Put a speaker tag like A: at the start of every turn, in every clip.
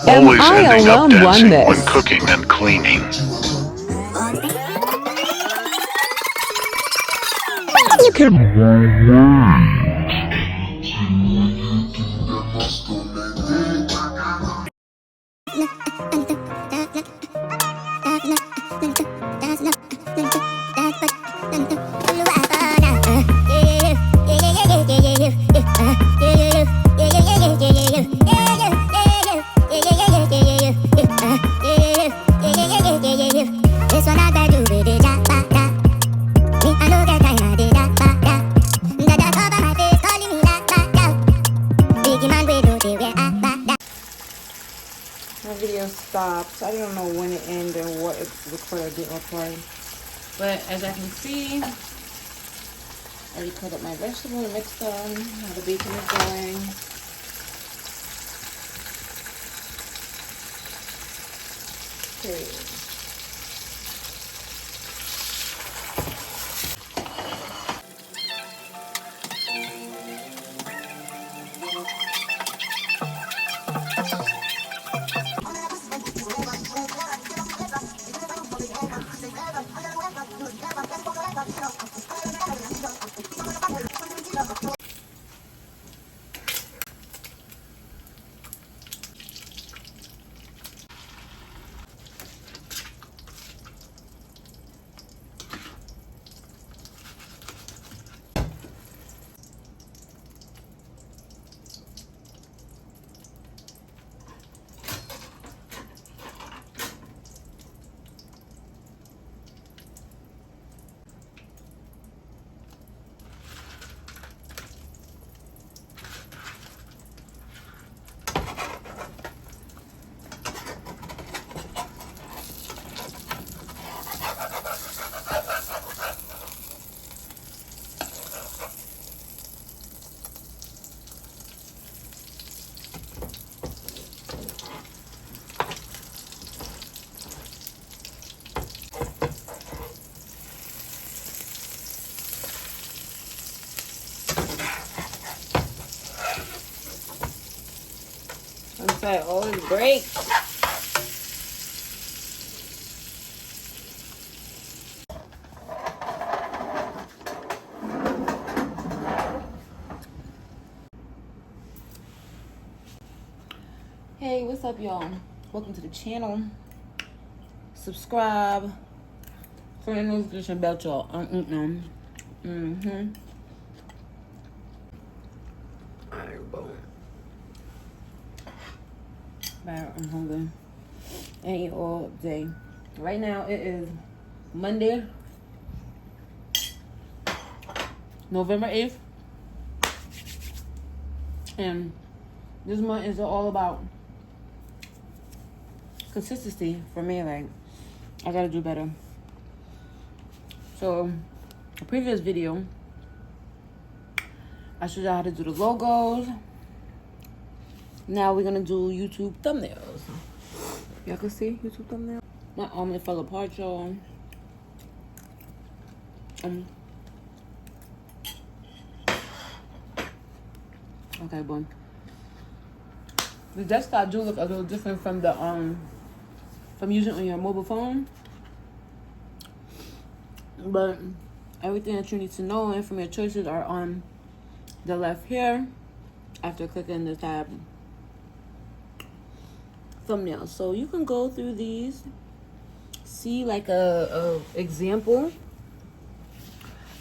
A: always ending up dancing when cooking and cleaning.
B: You can
C: My video stopped. I don't know when it ended or what it recorded or didn't record. But as I can see, I already cut up my vegetable and mixed them. Now the bacon is going. Okay. I'm sorry, always break. Hey, what's up, y'all? Welcome to the channel. Subscribe. Turn the notification bell, y'all. Alright, boom. I'm hungry. I eat all day. Right now it is Monday, November 8th. And this month is all about consistency for me. Like, I gotta do better. So, the previous video, I showed y'all how to do the logos. Now we're gonna do YouTube thumbnails. Y'all can see YouTube thumbnail? My omelet fell apart, y'all. Okay, boom. The desktop do look a little different from the from using on your mobile phone. But everything that you need to know and from your choices are on the left here after clicking the tab thumbnail. So you can go through these, see like a example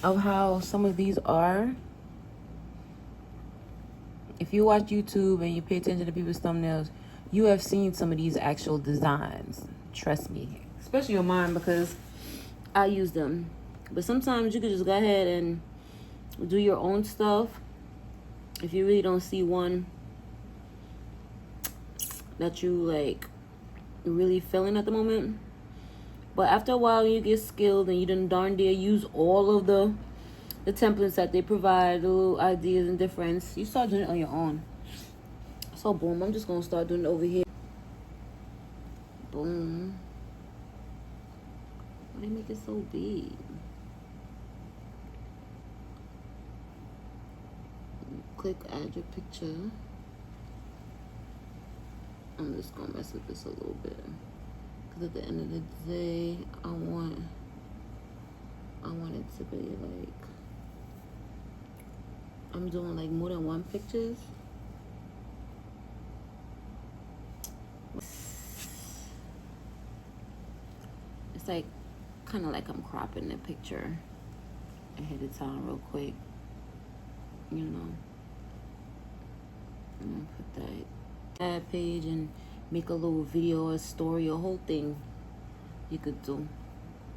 C: of how some of these are. If you watch YouTube and you pay attention to people's thumbnails, you have seen some of these actual designs. Trust me, especially on mine because I use them. But sometimes you can just go ahead and do your own stuff if you really don't see one that you like really feeling at the moment. But after a while, you get skilled and you done darn near use all of the templates that they provide, the little ideas and difference. You start doing it on your own. So boom, I'm just gonna start doing it over here. Boom. Why they make it so big? Click add your picture. I'm just gonna mess with this a little bit. Because at the end of the day, I want it to be like, I'm doing like more than one pictures. It's like kind of like I'm cropping the picture ahead of time real quick, you know. I'm gonna put that page and make a little video, a story, a whole thing you could do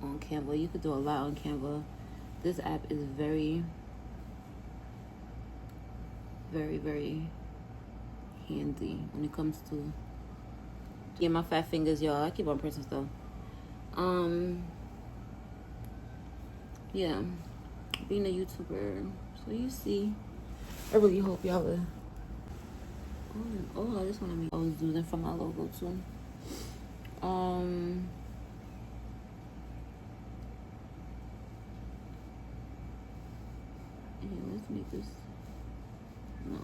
C: on Canva. You could do a lot on Canva. This app is very, very, very handy when it comes to get my fat fingers, y'all. I keep on pressing stuff. Yeah, being a YouTuber. So you see, I really hope y'all will. Oh, I just want to make. I was doing it for my logo too. Yeah, let's make this. No,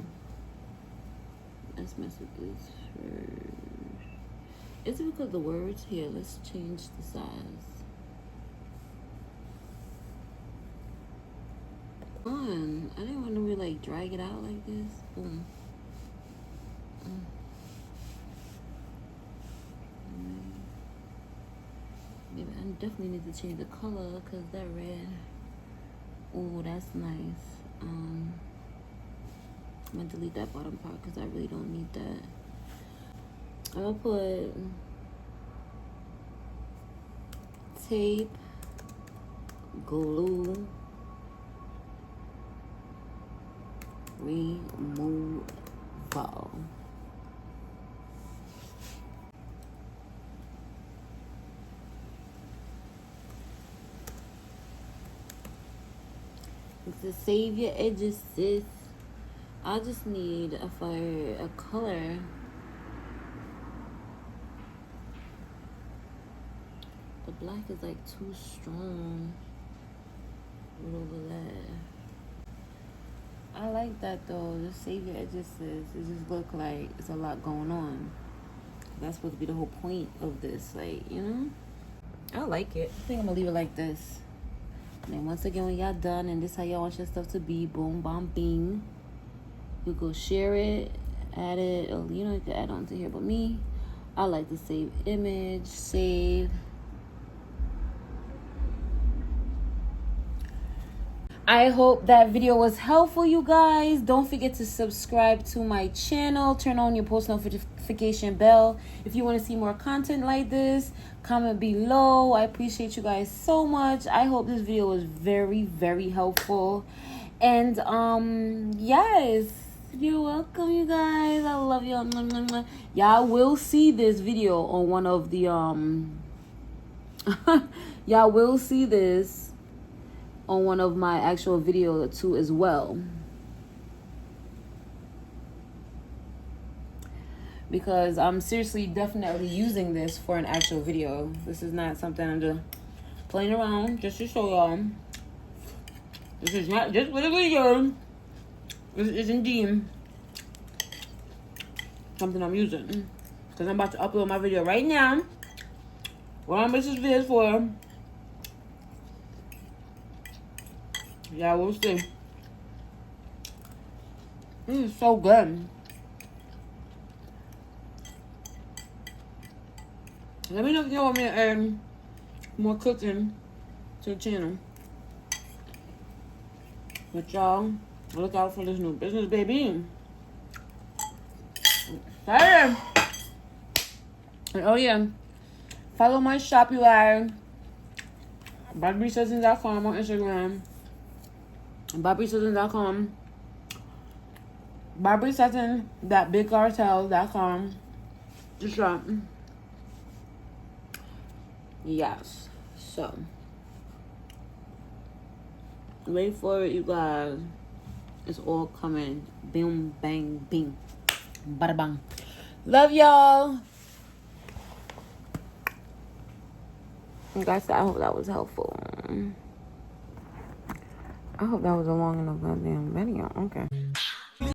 C: let's mess with this first. Is it because the words here? Let's change the size. On. I didn't want to really like drag it out like this. Boom. Maybe I definitely need to change the color because that red. Oh, that's nice. I'm gonna delete that bottom part because I really don't need that. I'll put tape, glue, removal. To save your edges, sis. I just need a color. The black is like too strong. Over that. I like that though. Just save your edges, sis. It just look like it's a lot going on. That's supposed to be the whole point of this, like, you know. I like it. I think I'm gonna leave it like this. And then once again, when y'all done and this how y'all want your stuff to be, boom, bam, bing, you go share it, add it, or you know, you can add on to here. But me, I like to save image, save. I hope that video was helpful, you guys. Don't forget to subscribe to my channel. Turn on your post notification bell. If you want to see more content like this, comment below. I appreciate you guys so much. I hope this video was very, very helpful. And yes, you're welcome, you guys. I love you. Y'all will see this video on one of the y'all will see this on one of my actual videos too as well, because I'm seriously definitely using this for an actual video. This is not something I'm just playing around just to show y'all. This is not just for the video. This is indeed something I'm using, because I'm about to upload my video right now. What I'm making this video for, yeah, we'll see. This is so good. Let me know if you want me to add more cooking to the channel. But y'all, look out for this new business, baby. Excited. And oh yeah, follow my shop, you guys. BobbySessions.com on Instagram. BobbySessions.com. BobbySessions.BigCartel.com. Just shop. Yes. So, wait for it, you guys. It's all coming. Boom, bang, bing. Bada bang. Love y'all. Guys, I hope that was helpful. I hope that was a long enough goddamn video. Okay.